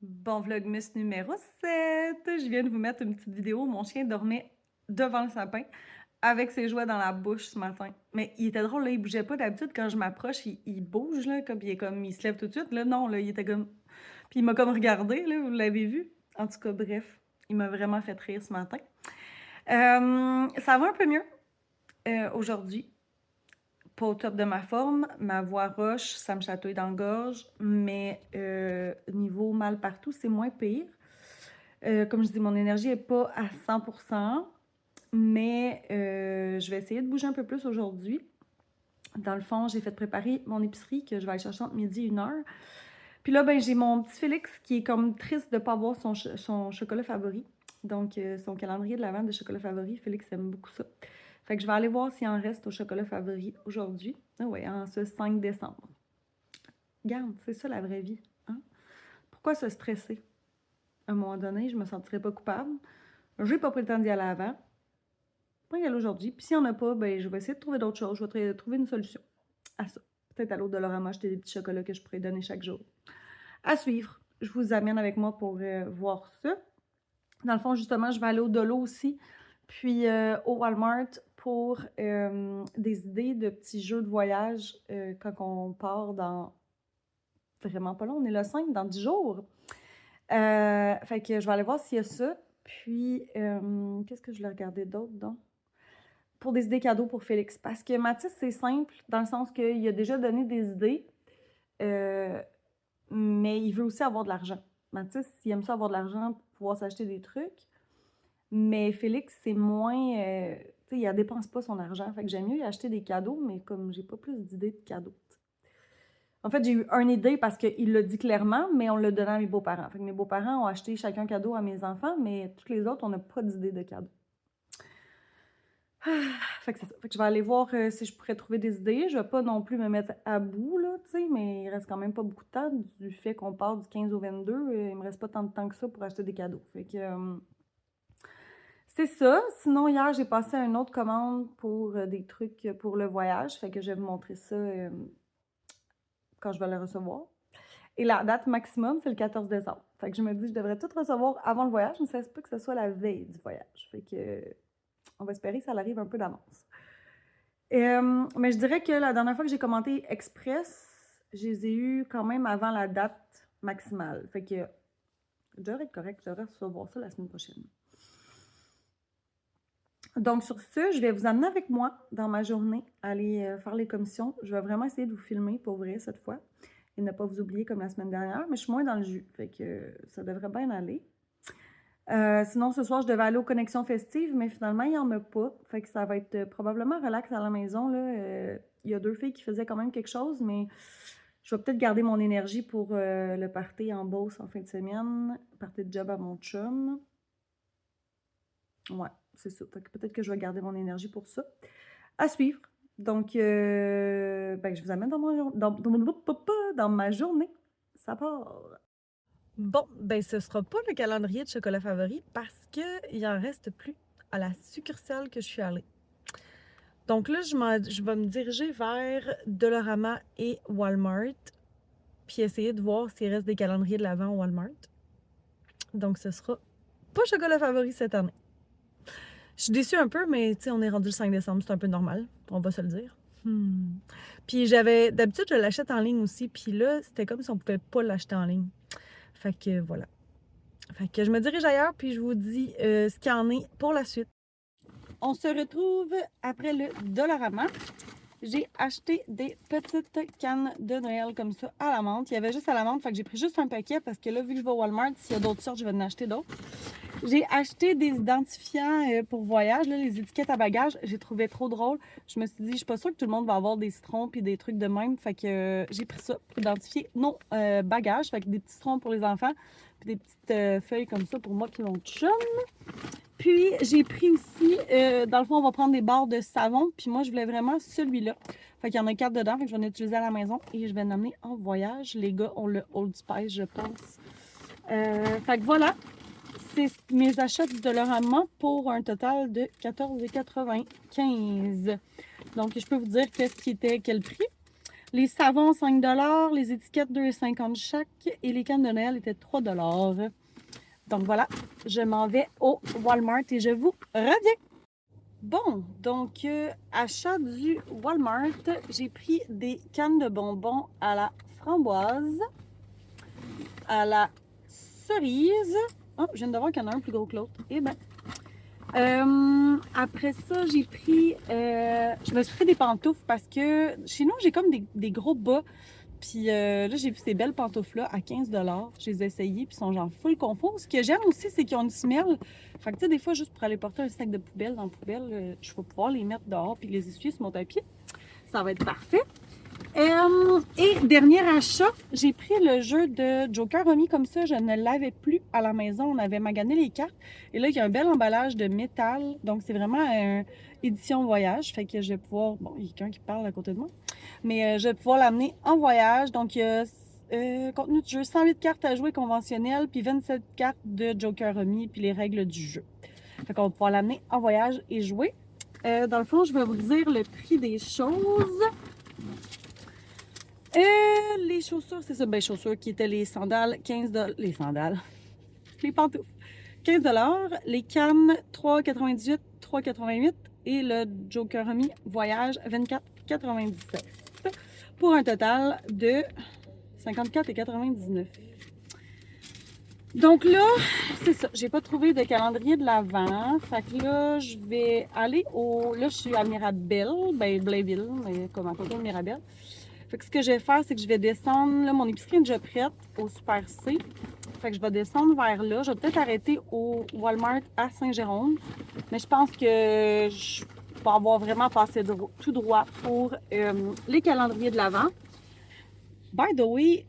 Bon vlogmas numéro 7. Je viens de vous mettre une petite vidéo où mon chien dormait devant le sapin avec ses jouets dans la bouche ce matin. Mais il était drôle, là, il bougeait pas. D'habitude, quand je m'approche, il bouge, là, comme il se lève tout de suite. Là, non, là, il était comme... Puis il m'a comme regardé, là, vous l'avez vu? En tout cas, bref, il m'a vraiment fait rire ce matin. Ça va un peu mieux aujourd'hui. Pas au top de ma forme, ma voix roche, ça me chatouille dans la gorge, mais niveau mal partout, c'est moins pire. Comme je dis, mon énergie n'est pas à 100%, mais je vais essayer de bouger un peu plus aujourd'hui. Dans le fond, j'ai fait préparer mon épicerie que je vais aller chercher entre midi et 1h. Puis là, ben, j'ai mon petit Félix qui est comme triste de ne pas avoir son chocolat favori. Donc, son calendrier de l'Avent de chocolat favori, Félix aime beaucoup ça. Fait que je vais aller voir s'il en reste au chocolat favori aujourd'hui. Ah ouais, en ce 5 décembre. Regarde, c'est ça la vraie vie. Hein? Pourquoi se stresser? À un moment donné, je me sentirais pas coupable. J'ai pas pris le temps d'y aller avant. Pas y aller aujourd'hui. Puis s'il n'y en a pas, ben, je vais essayer de trouver d'autres choses. Je vais trouver une solution à ça. Peut-être à l'autre de Dolorama acheter des petits chocolats que je pourrais donner chaque jour. À suivre. Je vous amène avec moi pour voir ça. Dans le fond, justement, je vais aller au Dolo aussi, puis au Walmart pour des idées de petits jeux de voyage quand on part dans vraiment pas long. On est le 5 dans 10 jours. Fait que je vais aller voir s'il y a ça. Puis, qu'est-ce que je l'ai regardé d'autre, donc? Pour des idées cadeaux pour Félix. Parce que Mathis, c'est simple, dans le sens qu'il a déjà donné des idées, mais il veut aussi avoir de l'argent. Mathis, il aime ça avoir de l'argent pour pouvoir s'acheter des trucs. Mais Félix, c'est moins. Tu sais, il ne dépense pas son argent. Fait que j'aime mieux y acheter des cadeaux, mais comme j'ai pas plus d'idées de cadeaux. En fait, j'ai eu une idée parce qu'il l'a dit clairement, mais on l'a donné à mes beaux-parents. Fait que mes beaux-parents ont acheté chacun un cadeau à mes enfants, mais toutes les autres, on n'a pas d'idée de cadeaux. Fait que c'est ça. Fait que je vais aller voir si je pourrais trouver des idées. Je vais pas non plus me mettre à bout, là, tu sais, mais il reste quand même pas beaucoup de temps du fait qu'on part du 15 au 22. Il me reste pas tant de temps que ça pour acheter des cadeaux. Fait que c'est ça. Sinon, hier, j'ai passé une autre commande pour des trucs pour le voyage. Fait que je vais vous montrer ça quand je vais le recevoir. Et la date maximum, c'est le 14 décembre. Fait que je me dis, je devrais tout recevoir avant le voyage, mais ça se peut que ce soit la veille du voyage. Fait que on va espérer que ça arrive un peu d'avance. Mais je dirais que la dernière fois que j'ai commenté Express, je les ai eus quand même avant la date maximale. Fait que je devrais être correct, je devrais recevoir ça la semaine prochaine. Donc, sur ce, je vais vous amener avec moi dans ma journée, aller faire les commissions. Je vais vraiment essayer de vous filmer pour vrai cette fois et ne pas vous oublier comme la semaine dernière, mais je suis moins dans le jus, fait que ça devrait bien aller. Sinon, ce soir, je devais aller aux connexions festives, mais finalement, il n'y en a pas. Fait que ça va être probablement relax à la maison. Là. Il y a 2 filles qui faisaient quand même quelque chose, mais je vais peut-être garder mon énergie pour le party en Beauce en fin de semaine, party de job à mon chum. Ouais, c'est ça. Fait que peut-être que je vais garder mon énergie pour ça. À suivre. Donc, ben, je vous amène dans ma journée. Ça part. Bon, ben ce sera pas le calendrier de chocolat favori parce qu'il en reste plus à la succursale que je suis allée. Donc là, je vais me diriger vers Dolorama et Walmart, puis essayer de voir s'il reste des calendriers de l'Avent au Walmart. Donc ce sera pas chocolat favori cette année. Je suis déçue un peu, mais tu sais, on est rendu le 5 décembre, c'est un peu normal, on va se le dire. Puis d'habitude, je l'achète en ligne aussi, puis là, c'était comme si on pouvait pas l'acheter en ligne. Fait que voilà. Fait que je me dirige ailleurs, puis je vous dis ce qu'il y en est pour la suite. On se retrouve après le Dollarama. J'ai acheté des petites cannes de Noël comme ça à la menthe. Il y avait juste à la menthe, fait que j'ai pris juste un paquet parce que là, vu que je vais au Walmart, s'il y a d'autres sortes, je vais en acheter d'autres. J'ai acheté des identifiants pour voyage, là, les étiquettes à bagages. J'ai trouvé trop drôle. Je me suis dit, je suis pas sûre que tout le monde va avoir des citrons puis des trucs de même. Fait que j'ai pris ça pour identifier nos bagages. Fait que des petits citrons pour les enfants puis des petites feuilles comme ça pour moi qui mon chum. Puis j'ai pris aussi, dans le fond, on va prendre des barres de savon. Puis moi, je voulais vraiment celui-là. Fait qu'il y en a 4 dedans. Fait que je vais en utiliser à la maison et je vais l'emmener en voyage. Les gars ont le Old Spice, je pense. Fait que voilà. C'est mes achats du Dollarama pour un total de 14,95. Donc, je peux vous dire qu'est-ce qui était quel prix. Les savons, 5 les étiquettes, 2,50 chaque, et les cannes de Noël étaient 3 Donc voilà, je m'en vais au Walmart et je vous reviens. Bon, donc achat du Walmart, j'ai pris des cannes de bonbons à la framboise, à la cerise. Oh, je viens de voir qu'il y en a un plus gros que l'autre. Eh ben. Après ça, j'ai pris. Je me suis pris des pantoufles parce que chez nous, j'ai comme des gros bas. Puis là, j'ai vu ces belles pantoufles-là à 15 Je les ai essayées, puis ils sont genre full confort. Ce que j'aime aussi, c'est qu'ils ont une semelle. Fait que tu sais, des fois, juste pour aller porter un sac de poubelle dans la poubelle, je vais pouvoir les mettre dehors puis les essuyer sur mon tapis. Ça va être parfait. Et dernier achat, j'ai pris le jeu de Joker remis comme ça. Je ne l'avais plus à la maison. On avait magané les cartes. Et là, il y a un bel emballage de métal. Donc, c'est vraiment une édition voyage. Fait que je vais pouvoir... Bon, il y a quelqu'un qui parle à côté de moi. Mais je vais pouvoir l'amener en voyage. Donc, il y a contenu du jeu, 108 cartes à jouer conventionnelles, puis 27 cartes de Joker remis, puis les règles du jeu. Fait qu'on va pouvoir l'amener en voyage et jouer. Dans le fond, je vais vous dire le prix des choses. Les chaussures, c'est ça, ben chaussures qui étaient les sandales, 15 les sandales, les pantoufles, 15 les cannes, 3,98, 3,88 et le Joker remis voyage, 24,97 pour un total de 54,99. Donc là, c'est ça, j'ai pas trouvé de calendrier de l'Avent, fait que là, je vais aller au... Là, je suis à Mirabel, ben Blainville, mais comme à côté de Mirabel. Fait que ce que je vais faire, c'est que je vais descendre, là, mon épicerie est déjà prête au Super C. Fait que je vais descendre vers là. Je vais peut-être arrêter au Walmart à Saint-Jérôme. Mais je pense que je vais avoir vraiment passé tout droit pour les calendriers de l'Avent. By the way,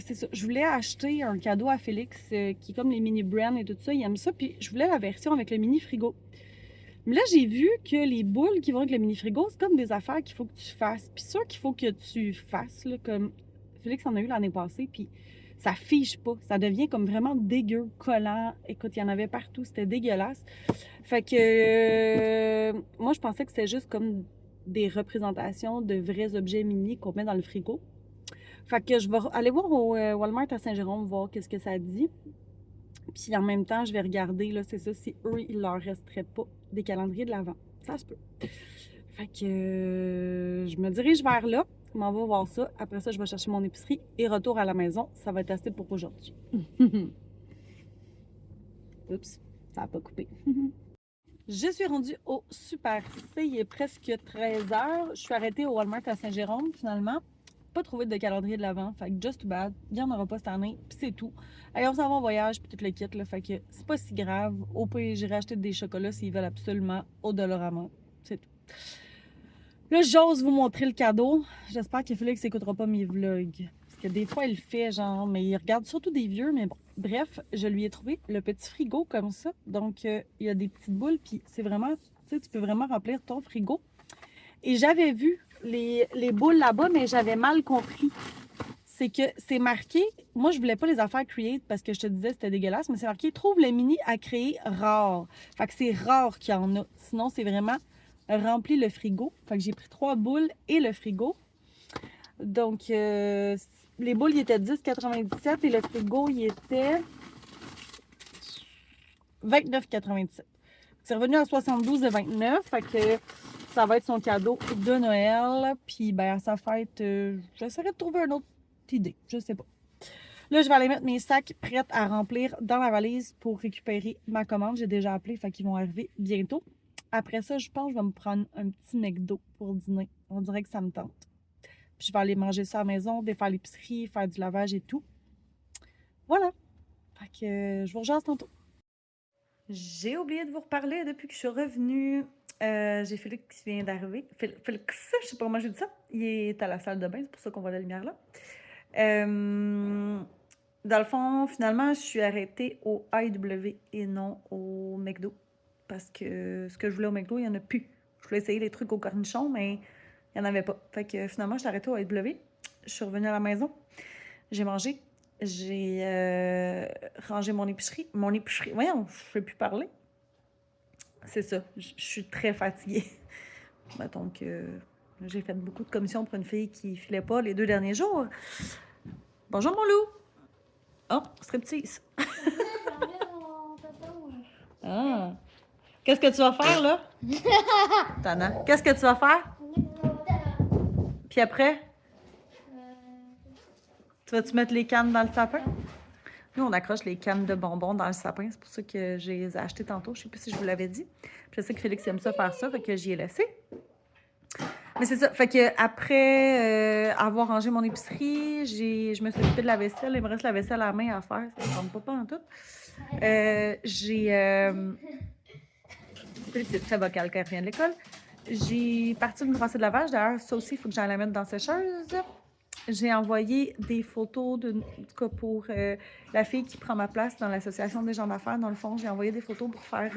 c'est ça. Je voulais acheter un cadeau à Félix qui est comme les mini brands et tout ça. Il aime ça. Puis je voulais la version avec le mini frigo. Mais là, j'ai vu que les boules qui vont avec le mini-frigo, c'est comme des affaires qu'il faut que tu fasses. Puis ça qu'il faut que tu fasses, là, comme Félix en a eu l'année passée, puis ça fiche pas. Ça devient comme vraiment dégueu, collant. Écoute, il y en avait partout, c'était dégueulasse. Fait que moi, je pensais que c'était juste comme des représentations de vrais objets mini qu'on met dans le frigo. Fait que je vais aller voir au Walmart à Saint-Jérôme, voir qu'est-ce que ça dit. Puis en même temps, je vais regarder, là, c'est ça, si eux, il leur resterait pas des calendriers de l'Avent. Ça se peut. Fait que je me dirige vers là. Je m'en vais voir ça. Après ça, je vais chercher mon épicerie et retour à la maison. Ça va être assez pour aujourd'hui. Oups, ça n'a pas coupé. Je suis rendue au Super C. Il est presque 13 heures. Je suis arrêtée au Walmart à Saint-Jérôme, finalement. Pas trouvé de calendrier de l'Avent. Fait que just too bad. Il n'y en aura pas cette année. Puis c'est tout. Allez, on s'en va en voyage. Puis tout le kit. Là, fait que c'est pas si grave. Au pire, j'irai acheter des chocolats s'ils veulent absolument au Dollarama. C'est tout. Là, j'ose vous montrer le cadeau. J'espère que Félix n'écoutera pas mes vlogs. Parce que des fois, il le fait, genre, mais il regarde surtout des vieux. Mais bon, bref, je lui ai trouvé le petit frigo comme ça. Donc, il y a des petites boules. Puis c'est vraiment, tu sais, tu peux vraiment remplir ton frigo. Et j'avais vu les boules là-bas, mais j'avais mal compris. C'est que c'est marqué, moi je voulais pas les affaires create parce que je te disais c'était dégueulasse, mais c'est marqué trouve les mini à créer rare. Fait que c'est rare qu'il y en a. Sinon, c'est vraiment rempli le frigo. Fait que j'ai pris 3 boules et le frigo. Donc, les boules, ils étaient 10,97 et le frigo, il était 29,97. C'est revenu à 72,29. Fait que ça va être son cadeau de Noël. Puis, ben, à sa fête, j'essaierai de trouver une autre idée. Je sais pas. Là, je vais aller mettre mes sacs prêts à remplir dans la valise pour récupérer ma commande. J'ai déjà appelé, fait qu'ils vont arriver bientôt. Après ça, je pense que je vais me prendre un petit McDo pour dîner. On dirait que ça me tente. Puis je vais aller manger ça à la maison, défaire l'épicerie, faire du lavage et tout. Voilà. Fait que je vous rejoins tantôt. J'ai oublié de vous reparler depuis que je suis revenue. J'ai Félix qui vient d'arriver. Félix, je sais pas comment j'ai dit ça. Il est à la salle de bain, c'est pour ça qu'on voit la lumière là. Dans le fond, finalement, je suis arrêtée au AEW et non au McDo. Parce que ce que je voulais au McDo, il n'y en a plus. Je voulais essayer les trucs au cornichon, mais il n'y en avait pas. Fait que finalement, je suis arrêtée au AEW. Je suis revenue à la maison. J'ai mangé. J'ai rangé mon épicerie. Mon épicerie. Voyons, je ne peux plus parler. C'est ça. Je suis très fatiguée. Mettons que J'ai fait beaucoup de commissions pour une fille qui filait pas les 2 derniers jours. Bonjour, mon loup! Oh, striptease. Ah. Qu'est-ce que tu vas faire, là? Tana. Qu'est-ce que tu vas faire? Puis après, tu vas-tu mettre les cannes dans le sapin? Nous, on accroche les cannes de bonbons dans le sapin. C'est pour ça que je les ai achetées tantôt. Je sais plus si je vous l'avais dit. Puis je sais que Félix aime ça faire ça, fait que j'y ai laissé. Mais c'est ça. Fait que après avoir rangé mon épicerie, je me suis occupée de la vaisselle. Il me reste la vaisselle à la main à faire. Ça ne me tombe pas en tout. C'est très vocal quand elle revient de l'école. J'ai parti d'une brassée de lavage. D'ailleurs, ça aussi, il faut que j'aille la mettre dans la sécheuse. J'ai envoyé des photos en tout cas pour la fille qui prend ma place dans l'association des gens d'affaires. Dans le fond, j'ai envoyé des photos pour faire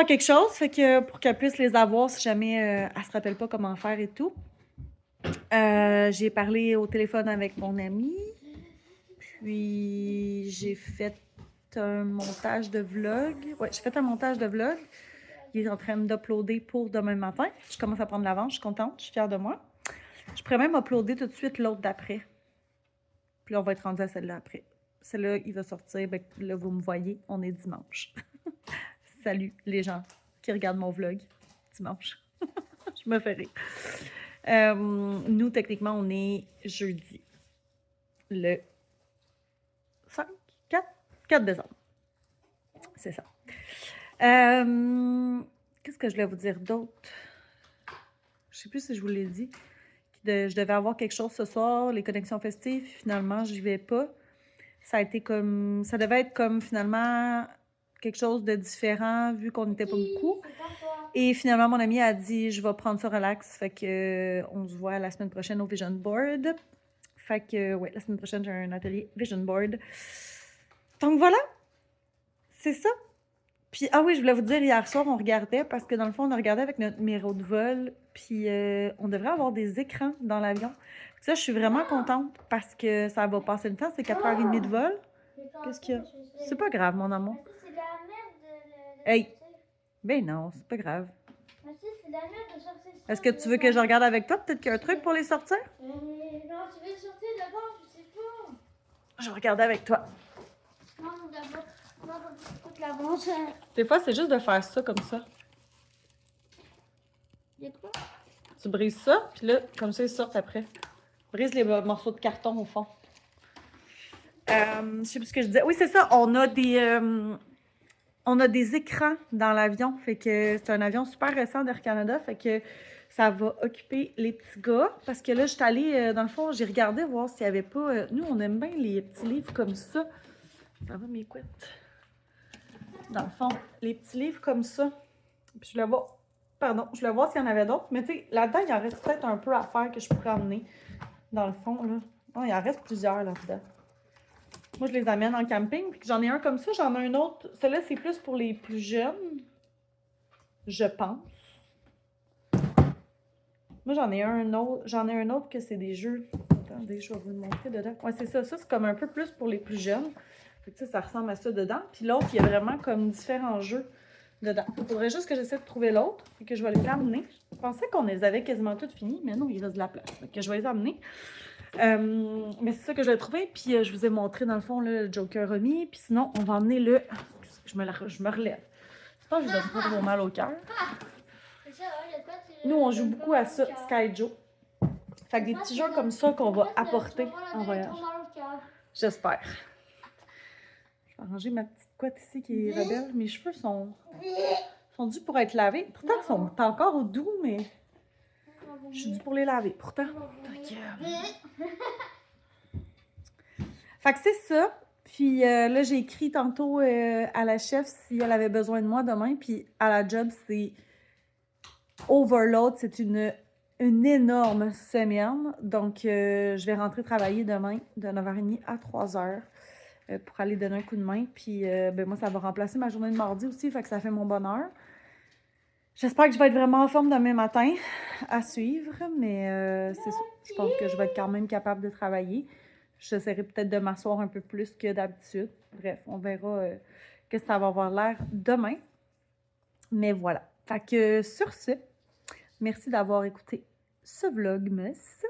quelque chose, fait que pour qu'elle puisse les avoir si jamais elle se rappelle pas comment faire et tout. J'ai parlé au téléphone avec mon ami, puis j'ai fait un montage de vlog. Ouais, j'ai fait un montage de vlog. Il est en train d'uploader pour demain matin. Je commence à prendre l'avance, je suis contente, je suis fière de moi. Je pourrais même uploader tout de suite l'autre d'après. Puis là, on va être rendu à celle-là après. Celle-là, il va sortir. Ben, là, vous me voyez, on est dimanche. Salut les gens qui regardent mon vlog dimanche. Je me fais rire. Nous, techniquement, on est jeudi. Le 5, 4 décembre. C'est ça. Qu'est-ce que je voulais vous dire d'autre? Je sais plus si je vous l'ai dit. Je devais avoir quelque chose ce soir, les connexions festives. Finalement, j'y vais pas. Ça devait être comme finalement quelque chose de différent vu qu'on n'était pas beaucoup. Et finalement, mon amie a dit je vais prendre ça relax. Fait que on se voit la semaine prochaine au Vision Board. Fait que ouais, la semaine prochaine, j'ai un atelier Vision Board. Donc voilà, c'est ça. Puis, ah oui, je voulais vous dire, hier soir, on regardait, parce que dans le fond, on a regardé avec notre numéro de vol, puis on devrait avoir des écrans dans l'avion. Ça, je suis vraiment contente, parce que ça va passer le temps, c'est 4h30 de vol. Qu'est-ce qu'il y a? C'est pas grave, mon amour. C'est de la merde de Hey! sortir. Ben non, c'est pas grave. C'est de la merde de sortir ça. Est-ce que tu veux que je regarde avec toi? Peut-être qu'il y a un truc pour les sortir? Non, tu veux sortir d'abord, je sais pas. Je vais regarder avec toi. Non, d'abord. Non, toute la branche. Des fois, c'est juste de faire ça comme ça. Il y a quoi? Tu brises ça, puis là, comme ça, ils sortent après. Brise les morceaux de carton au fond. Je sais plus ce que je disais. Oui, c'est ça. On a des écrans dans l'avion. Fait que c'est un avion super récent d'Air Canada. Fait que ça va occuper les petits gars. Parce que là, je suis allée, dans le fond, j'ai regardé voir s'il n'y avait pas. Nous, on aime bien les petits livres comme ça. Ça va, mes couettes? Dans le fond, les petits livres comme ça. Puis je voulais voir. Pardon, je voulais voir s'il y en avait d'autres. Mais tu sais, là-dedans, il en reste peut-être un peu à faire que je pourrais emmener. Dans le fond, là. Non, il en reste plusieurs là-dedans. Moi, je les amène en camping. Puis j'en ai un comme ça, j'en ai un autre. Celui-là, c'est plus pour les plus jeunes. Je pense. Moi, j'en ai un autre que c'est des jeux. Attendez, je vais vous le montrer dedans. Ouais, c'est ça. Ça, c'est comme un peu plus pour les plus jeunes. Fait que tu sais, ça ressemble à ça dedans. Puis l'autre, il y a vraiment comme différents jeux dedans. Il faudrait juste que j'essaie de trouver l'autre. Fait que je vais les amener. Je pensais qu'on les avait quasiment toutes finies, mais non, il reste de la place. Fait que je vais les amener. Mais c'est ça que je vais trouver. Puis je vous ai montré dans le fond là, le Joker remis. Puis sinon, on va emmener le. Je me relève. Je pense que je donne pas trop mal au cœur. Nous, on joue beaucoup à ça, Sky Joe. Fait que des petits jeux comme ça qu'on va apporter en voyage. J'espère. Je vais arranger ma petite couette ici qui est rebelle. Mes cheveux sont dus pour être lavés. Pourtant, ils sont encore doux, mais je suis due pour les laver. Pourtant. Fait que c'est ça. Puis là, j'ai écrit tantôt à la chef si elle avait besoin de moi demain. Puis à la job, c'est overload. C'est une énorme semaine. Donc, je vais rentrer travailler demain de 9h30 à 3h pour aller donner un coup de main. Puis ben, moi, ça va remplacer ma journée de mardi aussi. Fait que ça fait mon bonheur. J'espère que je vais être vraiment en forme demain matin à suivre. Mais c'est ça. Je pense que je vais être quand même capable de travailler. J'essaierai peut-être de m'asseoir un peu plus que d'habitude. Bref, on verra que ça va avoir l'air demain. Mais voilà. Fait que sur ce, Merci d'avoir écouté ce vlogmas.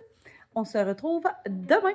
On se retrouve demain.